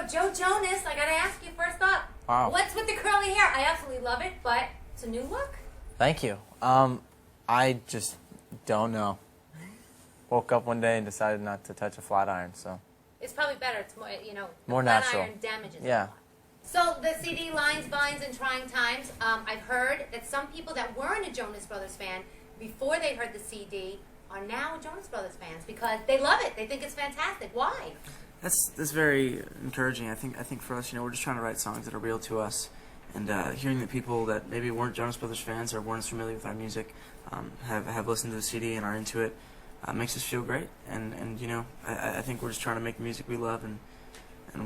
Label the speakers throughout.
Speaker 1: So, Joe Jonas, I gotta ask you first up.
Speaker 2: Wow.
Speaker 1: What's with the curly hair? I absolutely love it, but it's a new look.
Speaker 2: Thank you. I just don't know. Woke up one day and decided not to touch a flat iron, so.
Speaker 1: It's probably better. It's more,
Speaker 2: More
Speaker 1: flat
Speaker 2: natural.
Speaker 1: iron damages.
Speaker 2: Yeah.
Speaker 1: So the CD Lines, Vines, and Trying Times. I've heard that some people that weren't a Jonas Brothers fan before they heard the CD are now Jonas Brothers fans because they love it. They think it's fantastic. Why?
Speaker 3: That's very encouraging. I think for us, we're just trying to write songs that are real to us, and hearing that people that maybe weren't Jonas Brothers fans or weren't as familiar with our music have listened to the CD and are into it makes us feel great. And I think we're just trying to make music we love, and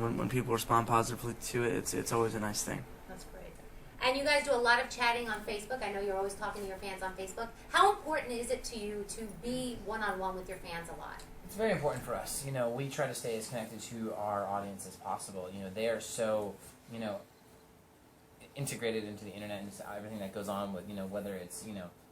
Speaker 3: when people respond positively to it, it's always a nice thing.
Speaker 1: That's great. And you guys do a lot of chatting on Facebook. I know you're always talking to your fans on Facebook. How important is it to you to be one-on-one with your fans a lot?
Speaker 4: It's very important for us. We try to stay as connected to our audience as possible. They are so, integrated into the internet and everything that goes on with, whether it's,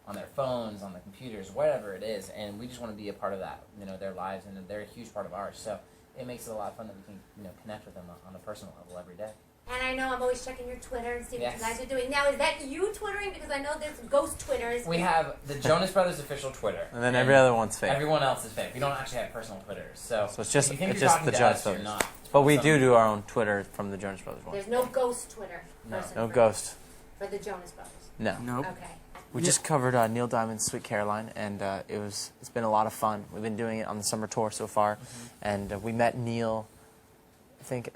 Speaker 4: on their phones, on their computers, whatever it is, and we just want to be a part of that, their lives, and they're a huge part of ours. So it makes it a lot of fun that we can, connect with them on a personal level every day.
Speaker 1: And I know I'm always checking your Twitter and see what
Speaker 4: Yes.
Speaker 1: you guys are doing. Now, is that you Twittering? Because I know there's ghost Twitters.
Speaker 4: We have the Jonas Brothers official Twitter.
Speaker 2: And then every other one's fake.
Speaker 4: Everyone else is fake. We don't actually have personal Twitters. So
Speaker 2: So it's just
Speaker 4: if you think
Speaker 2: it's
Speaker 4: you're
Speaker 2: just
Speaker 4: talking
Speaker 2: the
Speaker 4: to
Speaker 2: Jonas
Speaker 4: us, you're
Speaker 2: Brothers.
Speaker 4: not.
Speaker 2: But we do our own Twitter from the Jonas Brothers one.
Speaker 1: There's no ghost Twitter
Speaker 4: No.
Speaker 1: person
Speaker 2: No
Speaker 1: for,
Speaker 2: ghost.
Speaker 1: for the Jonas Brothers.
Speaker 2: No.
Speaker 3: Nope.
Speaker 1: Okay.
Speaker 2: We just covered Neil Diamond's Sweet Caroline, and it's been a lot of fun. We've been doing it on the summer tour so far, and we met Neil, I think,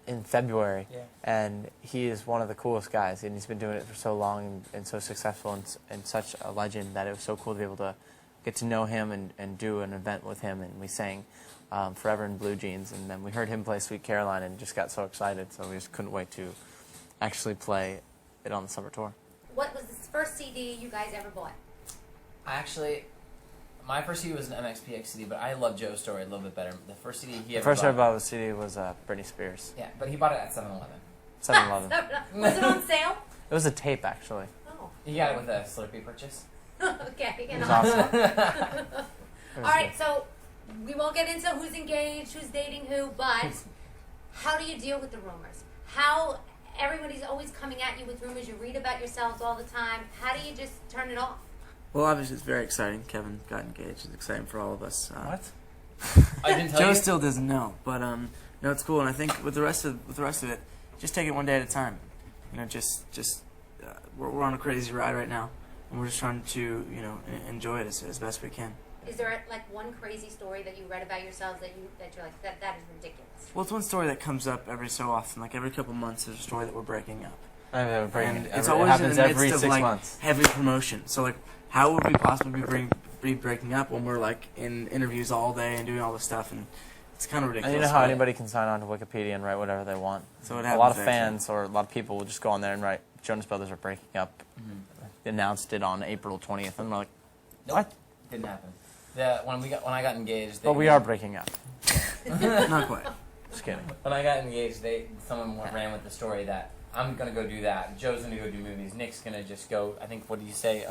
Speaker 2: in February, and he is one of the coolest guys, and he's been doing it for so long and so successful and such a legend that it was so cool to be able to get to know him and do an event with him, and we sang Forever in Blue Jeans, and then we heard him play Sweet Caroline and just got so excited, so we just couldn't wait to actually play it on the summer tour.
Speaker 1: What was the first CD you guys ever bought?
Speaker 4: My first CD was an MXPX CD, but I love Joe's story a little bit better. The first CD he
Speaker 2: The
Speaker 4: ever
Speaker 2: first
Speaker 4: bought.
Speaker 2: I bought was CD was Britney Spears.
Speaker 4: Yeah, but he bought it at 7-Eleven.
Speaker 2: 7-Eleven.
Speaker 1: Was it on sale?
Speaker 2: It was a tape, actually.
Speaker 1: Oh.
Speaker 4: He got it with a Slurpee purchase.
Speaker 1: Okay.
Speaker 2: It was awesome.
Speaker 1: All right, so we won't get into who's engaged, who's dating who, but how do you deal with the rumors? How everybody's always coming at you with rumors. You read about yourselves all the time. How do you just turn it off?
Speaker 3: Well, obviously, it's very exciting. Kevin got engaged. It's exciting for all of us.
Speaker 2: What?
Speaker 4: I didn't tell
Speaker 3: Joe
Speaker 4: you.
Speaker 3: still doesn't know, but no, it's cool. And I think with the rest of it, just take it one day at a time. We're on a crazy ride right now, and we're just trying to enjoy it as best we can.
Speaker 1: Is there like one crazy story that you read about yourselves that you're like that is ridiculous?
Speaker 3: Well, it's one story that comes up every so often. Like every couple months, there's a story that we're breaking up. It's
Speaker 2: it
Speaker 3: always
Speaker 2: happens
Speaker 3: in the
Speaker 2: every
Speaker 3: midst of
Speaker 2: 6
Speaker 3: like
Speaker 2: months.
Speaker 3: heavy promotion. So like, how would we possibly be breaking up when we're like in interviews all day and doing all this stuff? And it's kind of ridiculous.
Speaker 2: And you know how
Speaker 3: but-
Speaker 2: anybody can sign on to Wikipedia and write whatever they want.
Speaker 3: So it
Speaker 2: a
Speaker 3: happens
Speaker 2: lot of
Speaker 3: there,
Speaker 2: fans or a lot of people will just go on there and write Jonas Brothers are breaking up. Announced it on April 20th, and I'm like, what?
Speaker 4: Didn't happen. When I got engaged.
Speaker 2: But we are breaking up.
Speaker 3: Not quite.
Speaker 2: Just kidding.
Speaker 4: When I got engaged, someone ran with the story that I'm gonna go do that. Joe's gonna go do movies. Nick's gonna just go. I think what did you say?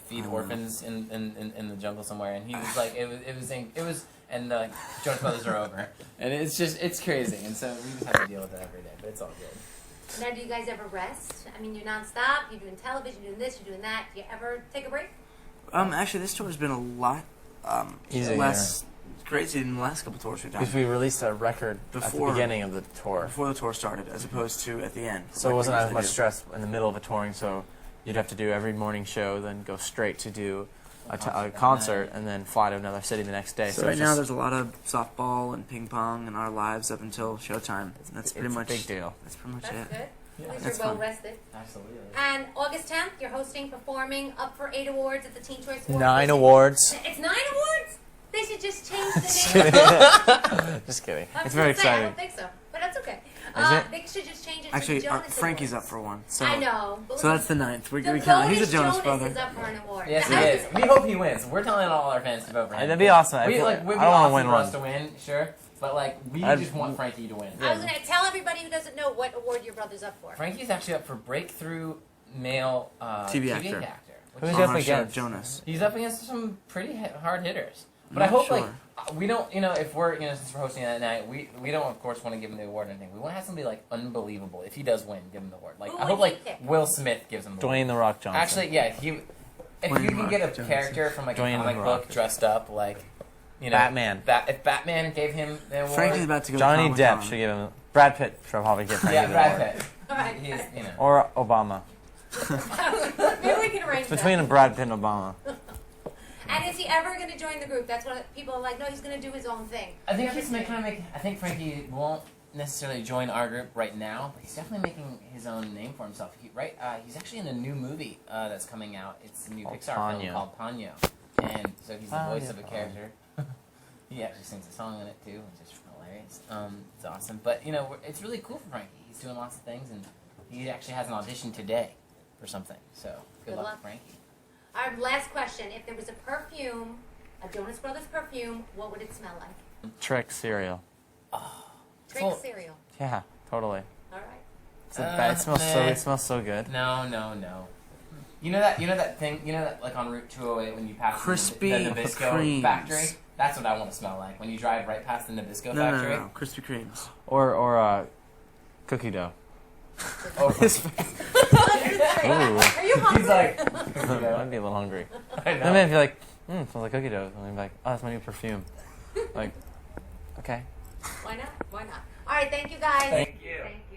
Speaker 4: Feed orphans in the jungle somewhere. And he was like, it was, and the Jonas Brothers are over. And it's crazy. And so we just have to deal with it every day. But it's all good.
Speaker 1: Now, do you guys ever rest? I mean, you're nonstop. You're doing television. You're doing this. You're doing that. Do you ever take a break?
Speaker 3: Actually, this tour has been a lot less crazy than the last couple tours we've done.
Speaker 2: Because we released a record at the
Speaker 3: Before-
Speaker 2: beginning of the tour.
Speaker 3: Before the tour started, as opposed to at the end.
Speaker 2: So it
Speaker 3: like
Speaker 2: wasn't
Speaker 3: we
Speaker 2: as
Speaker 3: usually
Speaker 2: much
Speaker 3: do.
Speaker 2: stress in the middle of a touring, so you'd have to do every morning show, then go straight to do a concert, and then fly to another city the next day.
Speaker 3: So right now there's a lot of softball and ping pong in our lives up until showtime. That's pretty
Speaker 2: it's
Speaker 3: much
Speaker 2: a big deal.
Speaker 3: That's pretty much
Speaker 1: That's
Speaker 3: it.
Speaker 1: good.
Speaker 4: Yeah.
Speaker 1: At least
Speaker 3: That's
Speaker 1: you're well
Speaker 3: fun.
Speaker 1: rested.
Speaker 4: Absolutely.
Speaker 1: And August 10th, you're hosting, performing, up for 8 awards at the Teen Choice Awards.
Speaker 2: 9 awards.
Speaker 1: It's 9 awards? They should just change
Speaker 2: Just
Speaker 1: the name.
Speaker 2: kidding. Just kidding.
Speaker 1: I was
Speaker 2: It's very
Speaker 1: gonna say, I
Speaker 2: exciting.
Speaker 1: don't think so, but that's okay.
Speaker 2: Is it?
Speaker 1: They should just change it to
Speaker 3: Actually,
Speaker 1: the Jonas
Speaker 3: Frankie's
Speaker 1: Awards.
Speaker 3: up for one. So
Speaker 1: I know. But
Speaker 3: So that's the 9th. We
Speaker 1: the
Speaker 3: count. He's a
Speaker 1: bonus
Speaker 3: Jonas brother.
Speaker 1: is up for an award.
Speaker 4: Yes, he
Speaker 1: I
Speaker 4: is.
Speaker 1: just-
Speaker 4: We hope he wins. We're telling all our fans to vote for him.
Speaker 2: That'd be awesome.
Speaker 4: We'd be
Speaker 2: I don't want to
Speaker 4: awesome
Speaker 2: win
Speaker 4: for us
Speaker 2: one.
Speaker 4: to win, sure. But we
Speaker 2: I'd-
Speaker 4: just want Frankie to win.
Speaker 1: I was going to tell everybody who doesn't know what award your brother's up for.
Speaker 4: Frankie's actually up for breakthrough male
Speaker 3: TV actor.
Speaker 4: which
Speaker 2: Who's
Speaker 4: is-
Speaker 2: he up
Speaker 3: On our show,
Speaker 2: against?
Speaker 3: Jonas.
Speaker 4: He's up against some pretty hard hitters. But
Speaker 3: Not
Speaker 4: I hope
Speaker 3: sure.
Speaker 4: we don't, if we're, since we're hosting that night, we don't, of course, want to give him the award or anything. We want to have somebody, like, unbelievable. If he does win, give him the award. Like,
Speaker 1: Who
Speaker 4: I
Speaker 1: would
Speaker 4: hope,
Speaker 1: he
Speaker 4: like,
Speaker 1: pick?
Speaker 4: Will Smith gives him the award.
Speaker 2: Dwayne The Rock Johnson.
Speaker 4: Actually, yeah, if you can get a character from, like,
Speaker 2: Dwayne
Speaker 4: a
Speaker 2: The
Speaker 4: comic
Speaker 2: Rock.
Speaker 4: book dressed up, like,
Speaker 2: Batman.
Speaker 4: If Batman gave him the award.
Speaker 3: Frankie's about to go.
Speaker 2: Johnny
Speaker 3: to
Speaker 2: Depp
Speaker 3: Comic-Con.
Speaker 2: should give him. Brad Pitt should probably give Frankie
Speaker 4: Yeah,
Speaker 2: the
Speaker 4: Brad
Speaker 2: award.
Speaker 4: Pitt.
Speaker 1: All right.
Speaker 4: He's,
Speaker 2: Or Obama.
Speaker 1: Maybe we can arrange
Speaker 2: Between
Speaker 1: that.
Speaker 2: Brad Pitt and Obama.
Speaker 1: And is he ever going to join the group? That's what people are like. No, he's going to do his own thing.
Speaker 4: I think he's I think Frankie won't necessarily join our group right now, but he's definitely making his own name for himself. He's actually in a new movie that's coming out. It's a new Pixar film called Ponyo, and so he's the voice of a character. He actually sings a song in it too, which is hilarious. It's awesome, but it's really cool for Frankie. He's doing lots of things, and he actually has an audition today for something. So good luck, Frankie.
Speaker 1: Our last question: if there was a perfume, a Jonas Brothers perfume, what would it smell like?
Speaker 2: Trick cereal.
Speaker 1: Trick cereal.
Speaker 2: Yeah, totally.
Speaker 1: All right.
Speaker 2: It smells so good.
Speaker 4: No. You know that thing. Like on Route 208 when you pass
Speaker 3: Crispy
Speaker 4: the Nabisco
Speaker 3: Creams.
Speaker 4: factory. That's what I want to smell like when you drive right past the Nabisco factory.
Speaker 3: No. Krispy Kremes.
Speaker 2: Or cookie dough.
Speaker 4: Oh,
Speaker 2: Ooh.
Speaker 1: Are you hungry?
Speaker 4: he's like,
Speaker 2: I'd be a little hungry.
Speaker 4: I
Speaker 2: Then
Speaker 4: know.
Speaker 2: I'd be like, it smells like cookie dough. And I'd be like, oh, that's my new perfume. Like, okay.
Speaker 1: Why not? Why not? All right. Thank you, guys.
Speaker 4: Thank you.
Speaker 1: Thank you.